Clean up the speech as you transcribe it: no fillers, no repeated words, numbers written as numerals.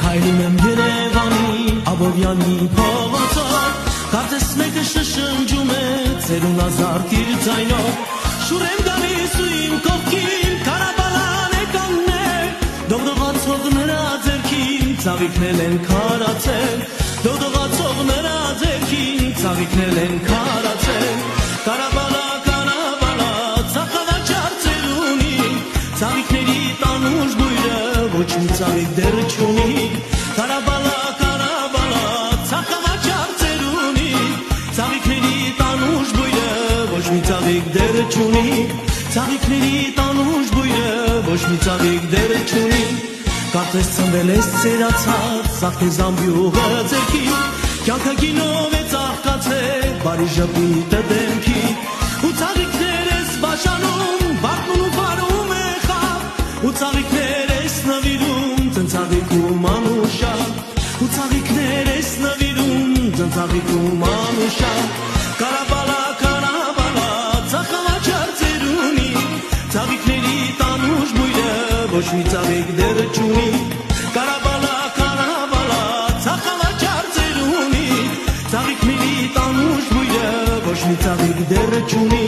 Քայլում եմ Երևանի Աբովյանի փողոցով, կարծես մեկը շշնջում է ծերուն ազարդ իր ձայնով, շուռ եմ գալիս ու իմ կողքին Ղարաբաղան է կանգնել, դողդողացող նրա ձեռքին ծաղիկներ են քարացել, դողդողացող նրա ձեռքին ծաղիկներ են քարացել, Ղարաբաղա, Ղարաբաղա, ծաղկավաճառ ծերունի, ծաղիկների տանուշ բույրը ոչ մի ծաղիկ դեռ չունի, Ղարաբաղա, Ղարաբաղա, ծաղկավաճառ ծերունի, ծաղիկների տանուշ բույրը ոչ մի ծաղիկ դեռ չունի, ծաղիկների տանուշ բույրը ոչ մի ծաղիկ դեռ չունի, կարծես ծնվել ես ծերացած, սաղ քեզ ամբյուղը ձեռքի, կյանքը գինով է ծաղկացել, բարի ժպիտը դեմքի, ու ծաղիկներ ես բաժանում, բախտում ու բարում է խավ, ու ծաղիկներ ես նվիրում, ծնծաղիկում անուշակ, ու ծաղիկներ ես նվիրում, ծնծաղիկում անուշակ, Ղարաբաղա, Ղարաբաղա, ծաղկավաճառ ծերունի, ծաղիկների տանուշ բույրը ոչ մի ծաղիկ դեռ չունի, Ղարաբաղա, Ղարաբաղա, ծաղկավաճառ ծերունի, ծաղիկների տանուշ բույրը ոչ մի ծաղիկ դեռ չունի